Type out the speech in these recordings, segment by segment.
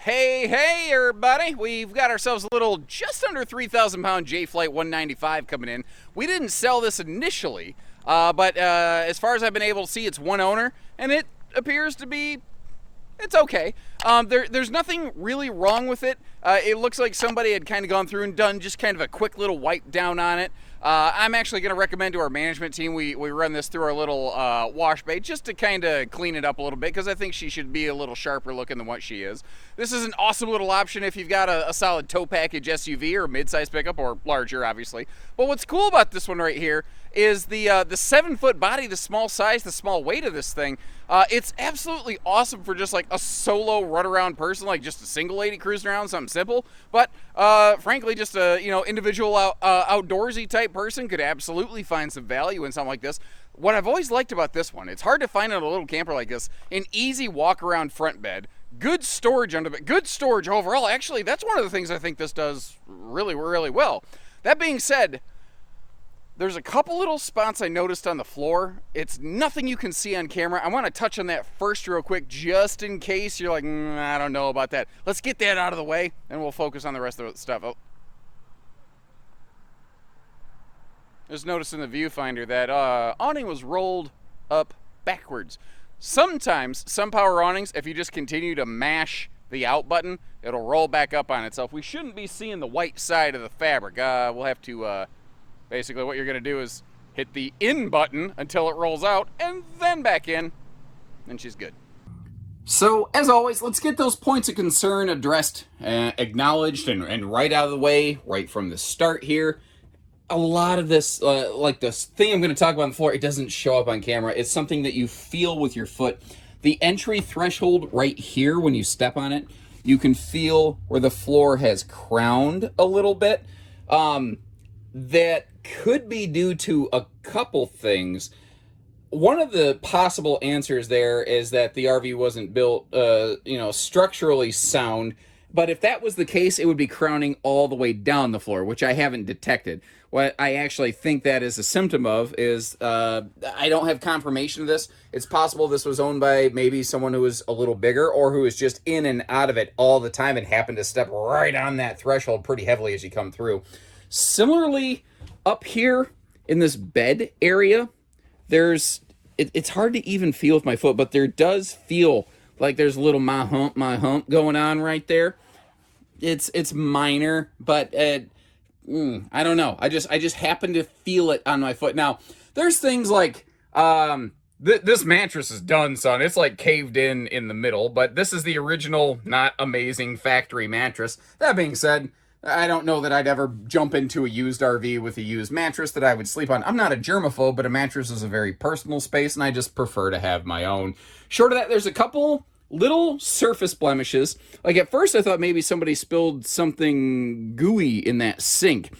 Hey, everybody. We've got ourselves a little just under 3,000 pound J Flight 195 coming in. We didn't sell this initially, but as far as I've been able to see, it's one owner, and it appears to be, it's okay. There's nothing really wrong with it. It looks like somebody had kind of gone through and done just kind of a quick little wipe down on it. I'm actually going to recommend to our management team we run this through our little wash bay just to kind of clean it up a little bit, because I think she should be a little sharper looking than what she is. This is an awesome little option if you've got a solid tow package SUV or mid-size pickup, or larger obviously. But what's cool about this one right here is the 7-foot body, the small size, the small weight of this thing. It's absolutely awesome for just like a solo run around person, like just a single lady cruising around, something simple. But frankly, just a individual outdoorsy type person could absolutely find some value in something like this. What I've always liked about this one, it's hard to find in a little camper like this, an easy walk around front bed, good storage under it, good storage overall. Actually, that's one of the things I think this does really, really well. That being said, there's a couple little spots I noticed on the floor. It's nothing you can see on camera. I want to touch on that first real quick, just in case you're like, I don't know about that. Let's get that out of the way, and we'll focus on the rest of the stuff. Oh. Just noticed in the viewfinder that awning was rolled up backwards. Sometimes, some power awnings, if you just continue to mash the out button, it'll roll back up on itself. We shouldn't be seeing the white side of the fabric. We'll have to... Basically, what you're going to do is hit the in button until it rolls out, and then back in, and she's good. So, as always, let's get those points of concern addressed, acknowledged, and right out of the way, right from the start here. A lot of this, like this thing I'm going to talk about on the floor, it doesn't show up on camera. It's something that you feel with your foot. The entry threshold right here, when you step on it, you can feel where the floor has crowned a little bit. That could be due to a couple things. One of the possible answers there is that the RV wasn't built, structurally sound. But if that was the case, it would be crowning all the way down the floor, which I haven't detected. What I actually think that is a symptom of is, I don't have confirmation of this. It's possible this was owned by maybe someone who was a little bigger, or who was just in and out of it all the time and happened to step right on that threshold pretty heavily as you come through. Similarly, up here in this bed area, it's hard to even feel with my foot, but there does feel like there's a little my hump going on right there. It's minor, but I don't know. I just happen to feel it on my foot. Now, there's things like this mattress is done, son. It's like caved in the middle, but this is the original, not amazing factory mattress. That being said, I don't know that I'd ever jump into a used RV with a used mattress that I would sleep on. I'm not a germaphobe, but a mattress is a very personal space, and I just prefer to have my own. Short of that, there's a couple little surface blemishes. Like, at first, I thought maybe somebody spilled something gooey in that sink.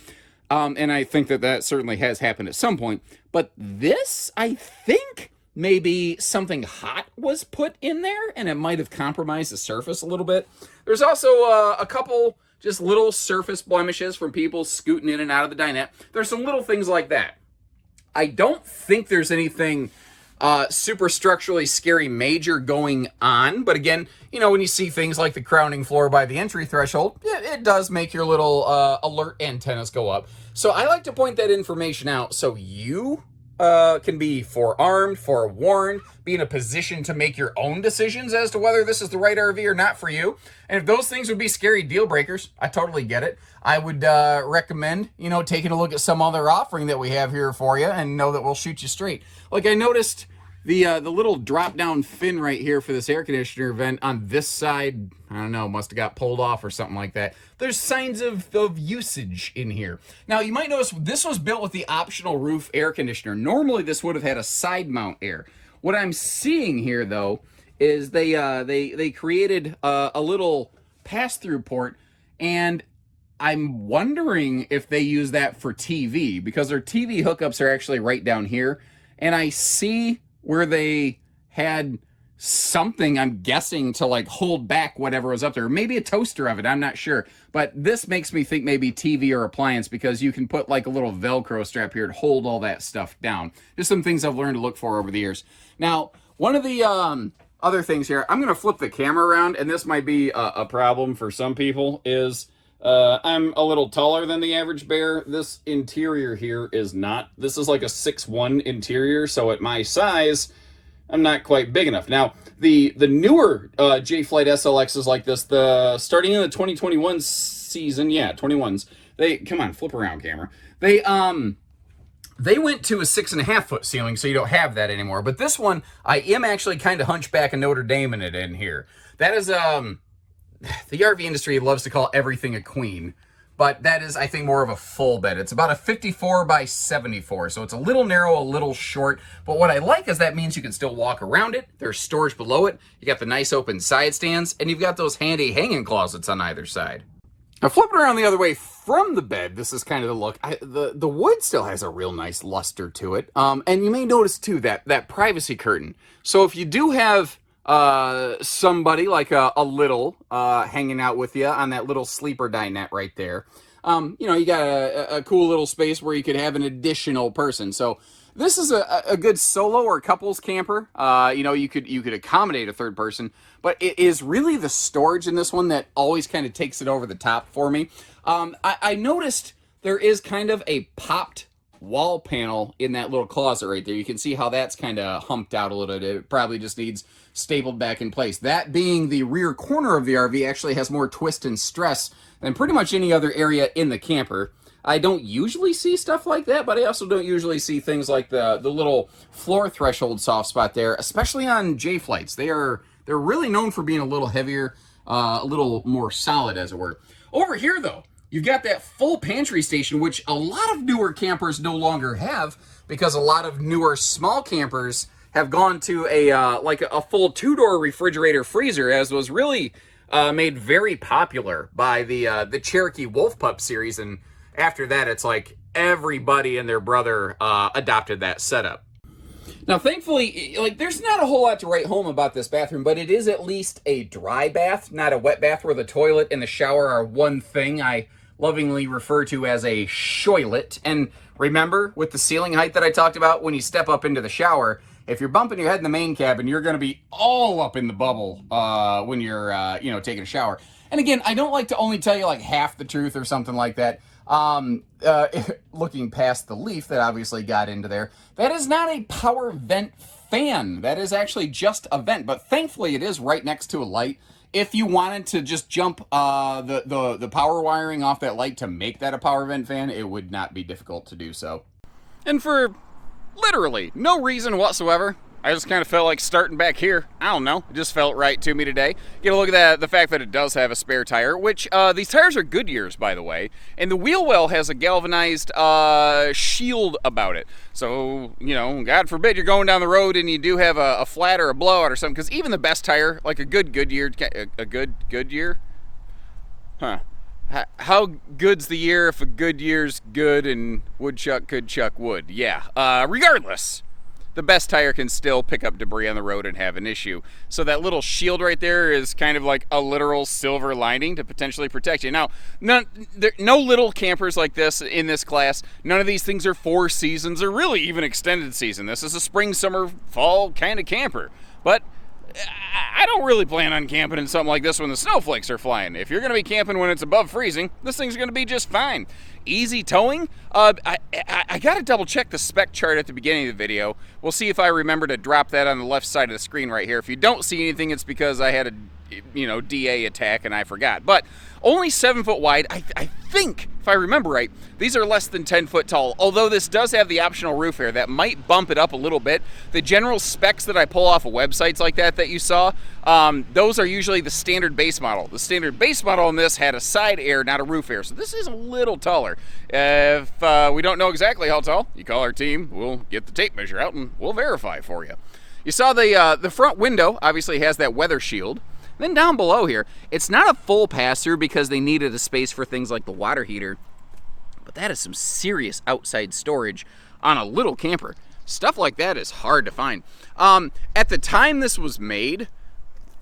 And I think that certainly has happened at some point. But this, I think maybe something hot was put in there, and it might have compromised the surface a little bit. There's also a couple just little surface blemishes from people scooting in and out of the dinette. There's some little things like that. I don't think there's anything super structurally scary major going on. But again, when you see things like the crowning floor by the entry threshold, it does make your little alert antennas go up. So I like to point that information out so you can be forearmed, forewarned, be in a position to make your own decisions as to whether this is the right RV or not for you. And if those things would be scary deal breakers, I totally get it. I would recommend, taking a look at some other offering that we have here for you, and know that we'll shoot you straight. Like, I noticed the little drop-down fin right here for this air conditioner vent on this side, I don't know, must have got pulled off or something like that. There's signs of usage in here. Now, you might notice this was built with the optional roof air conditioner. Normally, this would have had a side mount air. What I'm seeing here, though, is they created a little pass-through port, and I'm wondering if they use that for TV, because their TV hookups are actually right down here, and I see where they had something, I'm guessing, to like hold back whatever was up there. Maybe a toaster of it, I'm not sure. But this makes me think maybe TV or appliance, because you can put like a little Velcro strap here to hold all that stuff down. Just some things I've learned to look for over the years. Now, one of the other things here. I'm going to flip the camera around, and this might be a problem for some people, is I'm a little taller than the average bear. This interior here is not. This is like a 6'1" interior, so at my size, I'm not quite big enough. Now, the newer J-Flight SLXs like this, starting in the 2021 season, yeah, 21s, come on, flip around, camera. They went to a 6.5 foot ceiling, so you don't have that anymore. But this one, I am actually kind of hunchback and Notre Dame in it in here. That is, the RV industry loves to call everything a queen. But that is, I think, more of a full bed. It's about a 54 by 74, so it's a little narrow, a little short. But what I like is that means you can still walk around it. There's storage below it. You got the nice open side stands, and you've got those handy hanging closets on either side. Now, flipping around the other way from the bed, this is kind of the look. The wood still has a real nice luster to it. And you may notice, too, that privacy curtain. So if you do have somebody like a little hanging out with you on that little sleeper dinette right there, you got a cool little space where you could have an additional person. So this is a good solo or couples camper. You could accommodate a third person, but it is really the storage in this one that always kind of takes it over the top for me. I noticed there is kind of a popped wall panel in that little closet right there. You can see how that's kind of humped out a little bit. It probably just needs stapled back in place. That being the rear corner of the RV actually has more twist and stress than pretty much any other area in the camper. I don't usually see stuff like that, but I also don't usually see things like the little floor threshold soft spot there, especially on J-Flights. They're really known for being a little heavier, a little more solid, as it were. Over here, though, you've got that full pantry station, which a lot of newer campers no longer have, because a lot of newer small campers have gone to a full two-door refrigerator freezer, as was really made very popular by the Cherokee Wolf Pup series. And after that, it's like everybody and their brother adopted that setup. Now, thankfully, there's not a whole lot to write home about this bathroom, but it is at least a dry bath, not a wet bath where the toilet and the shower are one thing. I lovingly refer to as a shoilet. And remember, with the ceiling height that I talked about, when you step up into the shower, if you're bumping your head in the main cabin, you're going to be all up in the bubble when you're, taking a shower. And again, I don't like to only tell you like half the truth or something like that. Looking past the leaf that obviously got into there, that is not a power vent fan. That is actually just a vent, but thankfully it is right next to a light. If you wanted to just jump the power wiring off that light to make that a power vent fan, it would not be difficult to do so. And for literally no reason whatsoever, I just kind of felt like starting back here. I don't know. It just felt right to me today. Get a look at the fact that it does have a spare tire, which these tires are Goodyears, by the way. And the wheel well has a galvanized shield about it. So, God forbid you're going down the road and you do have a flat or a blowout or something. Because even the best tire, like a good Goodyear, a good Goodyear? Huh. How good's the year if a Goodyear's good and woodchuck could chuck wood? Yeah. Regardless, the best tire can still pick up debris on the road and have an issue. So that little shield right there is kind of like a literal silver lining to potentially protect you. Now, no little campers like this in this class. None of these things are 4 seasons or really even extended season. This is a spring, summer, fall kind of camper. But I don't really plan on camping in something like this when the snowflakes are flying. If you're going to be camping when it's above freezing, this thing's going to be just fine. Easy towing. I got to double check the spec chart at the beginning of the video. We'll see if I remember to drop that on the left side of the screen right here. If you don't see anything, it's because I had a DA attack and I forgot. But only 7 foot wide. I think, if I remember right, these are less than 10 foot tall. Although this does have the optional roof here that might bump it up a little bit. The general specs that I pull off of websites like that you saw, those are usually the standard base model. The standard base model on this had a side air, not a roof air. So this is a little taller. If we don't know exactly how tall, you call our team. We'll get the tape measure out and we'll verify for you. You saw the front window obviously has that weather shield. Then down below here, it's not a full pass-through because they needed a space for things like the water heater, but that is some serious outside storage on a little camper. Stuff like that is hard to find. At the time this was made,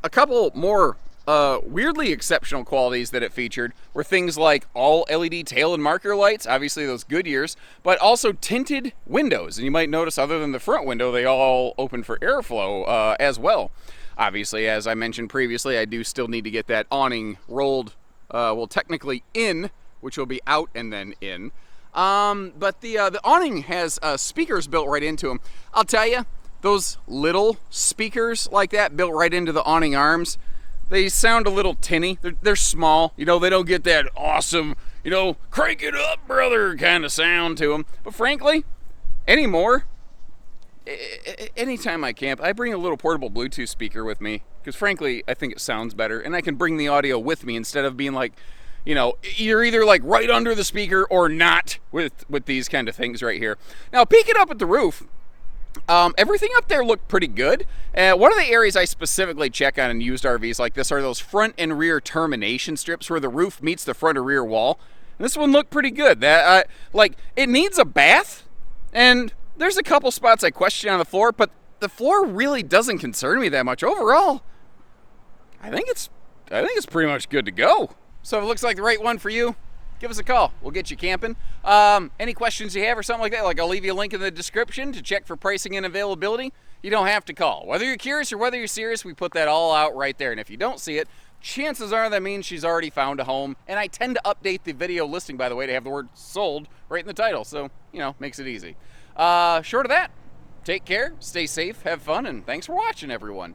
a couple more weirdly exceptional qualities that it featured were things like all LED tail and marker lights, obviously those Goodyears, but also tinted windows. And you might notice other than the front window, they all open for airflow as well. Obviously, as I mentioned previously, I do still need to get that awning rolled, well, technically in, which will be out and then in. But the awning has speakers built right into them. I'll tell you, those little speakers like that built right into the awning arms, they sound a little tinny. They're small. You know, they don't get that awesome, you know, crank it up, brother, kind of sound to them. But frankly, anymore, anytime I camp, I bring a little portable Bluetooth speaker with me because frankly, I think it sounds better, and I can bring the audio with me instead of being like, you know, you're either like right under the speaker or not with these kind of things right here. Now, peeking up at the roof, everything up there looked pretty good. One of the areas I specifically check on in used RVs like this are those front and rear termination strips where the roof meets the front or rear wall. And this one looked pretty good. That like it needs a bath, and there's a couple spots I question on the floor, but the floor really doesn't concern me that much. Overall, I think it's pretty much good to go. So if it looks like the right one for you, give us a call. We'll get you camping. Any questions you have or something like that, like I'll leave you a link in the description to check for pricing and availability. You don't have to call. Whether you're curious or whether you're serious, we put that all out right there. And if you don't see it, chances are that means she's already found a home. And I tend to update the video listing, by the way, to have the word sold right in the title. So, you know, makes it easy. Short of that, take care, stay safe, have fun, and thanks for watching, everyone.